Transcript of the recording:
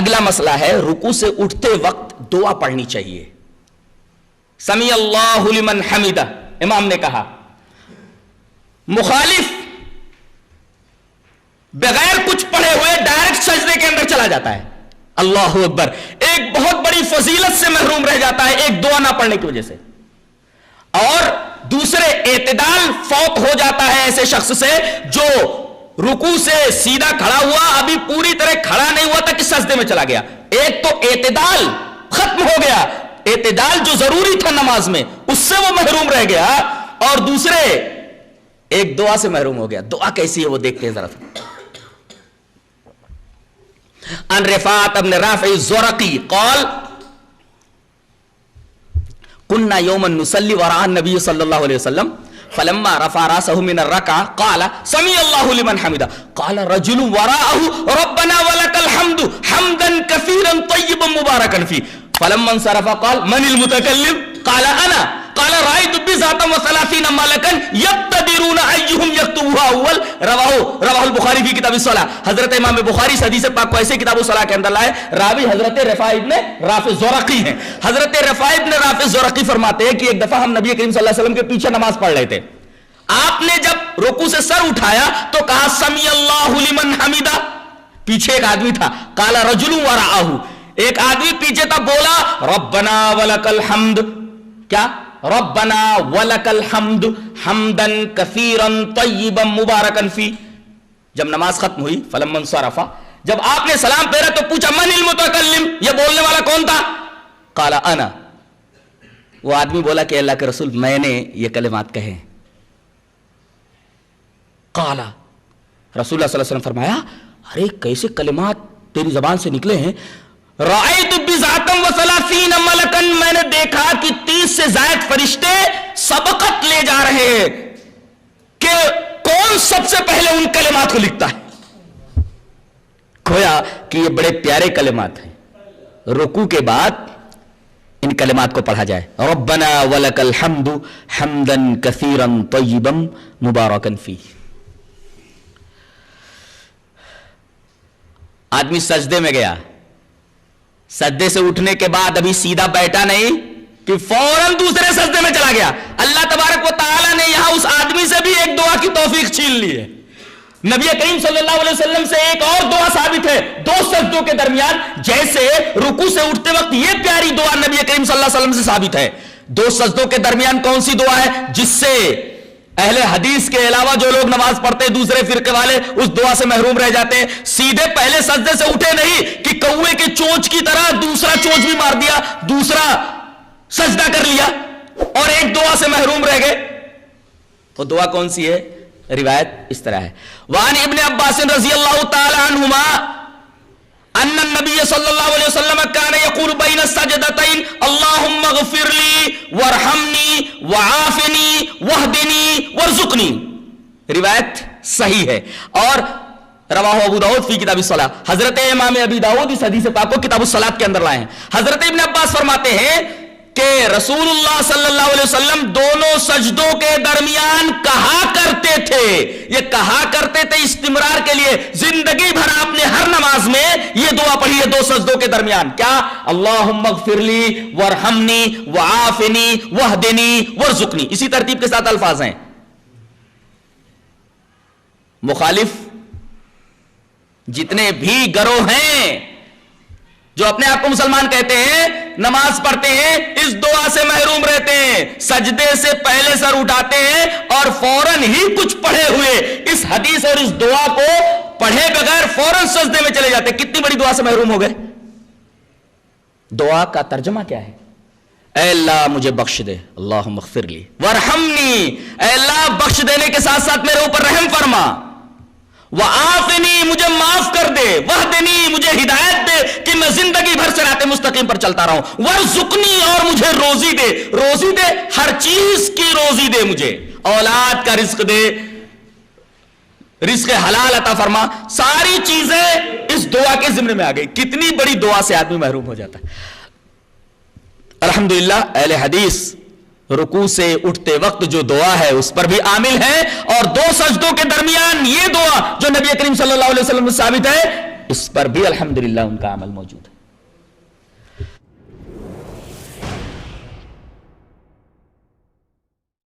اگلا مسئلہ ہے رکوع سے اٹھتے وقت دعا پڑھنی چاہیے. سمی اللہ لمن حمدہ امام نے کہا. مخالف بغیر کچھ پڑھے ہوئے ڈائریکٹ سجدے کے اندر چلا جاتا ہے. اللہ اکبر. ایک بہت بڑی فضیلت سے محروم رہ جاتا ہے ایک دعا نہ پڑھنے کی وجہ سے. اور دوسرے اعتدال فوت ہو جاتا ہے ایسے شخص سے جو رکوع سے سیدھا کھڑا ہوا, ابھی پوری طرح کھڑا نہیں ہوا تھا کہ سجدے میں چلا گیا. ایک تو اعتدال ختم ہو گیا, اعتدال جو ضروری تھا نماز میں اس سے وہ محروم رہ گیا, اور دوسرے ایک دعا سے محروم ہو گیا. دعا کیسی ہے وہ دیکھتے ہیں ذرا. ان رفاعت ابن رافع الزرقی قال كنا يوما نصلي وراء النبي صلى الله عليه وسلم فلما رفع راسه من الركعه قال سمع الله لمن حمده قال رجل وراءه ربنا ولك الحمد حمدا كثيرا طيبا مباركا فيه فلما انصرف قال من المتكلم قال انا قال رأيت بضعة وثلاثين ملكا يقتدرون أيهم يكتبها أول رواہ البخاری فی کتاب الصلاۃ. حضرت امام بخاری اس حدیث پاک کو ایسے کتاب الصلاۃ کے اندر لائے. راوی حضرت رفاع ابن رافع الزرقی ہیں. حضرت رفاع ابن رافع الزرقی فرماتے ہیں کہ ایک دفعہ ہم نبی کریم صلی اللہ علیہ وسلم کے پیچھے نماز پڑھ رہے تھے. آپ نے جب رکوع سے سر اٹھایا تو کہا سمی اللہ لمن حمدہ. پیچھے ایک آدمی تھا. قال رجل وراءہ, ایک آدمی پیچھے تھا, بولا ربنا ولک الحمد. کیا؟ ربنا ولک الحمد حمدا کثیرا طیبا مبارکا فی. جب نماز ختم ہوئی فلما انصرف, جب آپ نے سلام پھیرا تو پوچھا من المتکلم, یہ بولنے والا کون تھا؟ قال انا, وہ آدمی بولا کہ اللہ کے رسول میں نے یہ کلمات کہے. قال رسول اللہ صلی اللہ علیہ وسلم فرمایا ارے کیسے کلمات تیری زبان سے نکلے ہیں؟ رأیت بضعة وثلاثین ملکا, میں نے دیکھا کہ 30 سے زائد فرشتے سبقت لے جا رہے ہیں کہ کون سب سے پہلے ان کلمات کو لکھتا ہے. گویا کہ یہ بڑے پیارے کلمات ہیں. رکوع کے بعد ان کلمات کو پڑھا جائے. ربنا ولک الحمد حمدا کثیرا طیبا مبارکا فیہ. آدمی سجدے میں گیا, سجدے سے اٹھنے کے بعد ابھی سیدھا بیٹھا نہیں کہ فوراً دوسرے سجدے میں چلا گیا. اللہ تبارک و تعالی نے یہاں اس آدمی سے بھی ایک دعا کی توفیق چھین لی ہے. نبی کریم صلی اللہ علیہ وسلم سے ایک اور دعا ثابت ہے دو سجدوں کے درمیان, جیسے رکوع سے اٹھتے وقت یہ پیاری دعا نبی کریم صلی اللہ علیہ وسلم سے ثابت ہے. دو سجدوں کے درمیان کون سی دعا ہے جس سے اہل حدیث کے علاوہ جو لوگ نماز پڑھتے ہیں دوسرے فرقے والے اس دعا سے محروم رہ جاتے ہیں؟ سیدھے پہلے سجدے سے اٹھے نہیں کہ کوے کے چونچ کی طرح دوسرا چونچ بھی مار دیا, دوسرا سجدہ کر لیا اور ایک دعا سے محروم رہ گئے. وہ دعا کون سی ہے؟ روایت اس طرح ہے. وعن ابن عباس رضی اللہ تعالی عنہما ان النبی صلی اللہ علیہ وسلم کان یقول بین السجدتین اللہم اغفر لی وارحمنی وعافنی واہدنی وارزقنی. روایت صحیح ہے اور رواہ ابو داؤد فی کتاب الصلاۃ. حضرت امام ابی داؤد اس حدیث پاک کو کتاب الصلاۃ کے اندر لائے ہیں. حضرت ابن عباس فرماتے ہیں کہ رسول اللہ صلی اللہ علیہ وسلم دونوں سجدوں کے درمیان کہا کرتے تھے. یہ کہا کرتے تھے استمرار کے لیے, زندگی بھر آپ نے ہر نماز میں یہ دعا پڑھی ہے دو سجدوں کے درمیان. کیا؟ اللہم اغفر لی وارحمنی وعافنی واہدنی وارزقنی. اسی ترتیب کے ساتھ الفاظ ہیں. مخالف جتنے بھی گروہ ہیں جو اپنے آپ کو مسلمان کہتے ہیں, نماز پڑھتے ہیں, اس دعا سے محروم رہتے ہیں. سجدے سے پہلے سر اٹھاتے ہیں اور فوراً ہی کچھ پڑھے ہوئے اس حدیث اور اس دعا کو پڑھے بغیر فوراً سجدے میں چلے جاتے ہیں. کتنی بڑی دعا سے محروم ہو گئے. دعا کا ترجمہ کیا ہے؟ اے اللہ مجھے بخش دے, اللہم اغفر لی وارحمنی, اے اللہ بخش دینے کے ساتھ ساتھ میرے اوپر رحم فرما, وعافنی مجھے معاف کر دے, واہدنی مجھے ہدایت دے کہ میں زندگی بھر صراط مستقیم پر چلتا رہوں, وارزقنی اور مجھے روزی دے. روزی دے, ہر چیز کی روزی دے, مجھے اولاد کا رزق دے, رزق حلال عطا فرما. ساری چیزیں اس دعا کے ضمن میں آ گئی. کتنی بڑی دعا سے آدمی محروم ہو جاتا ہے. الحمدللہ اہل حدیث رکوع سے اٹھتے وقت جو دعا ہے اس پر بھی عامل ہے, اور دو سجدوں کے درمیان یہ دعا جو نبی کریم صلی اللہ علیہ وسلم سے ثابت ہے اس پر بھی الحمدللہ ان کا عمل موجود ہے.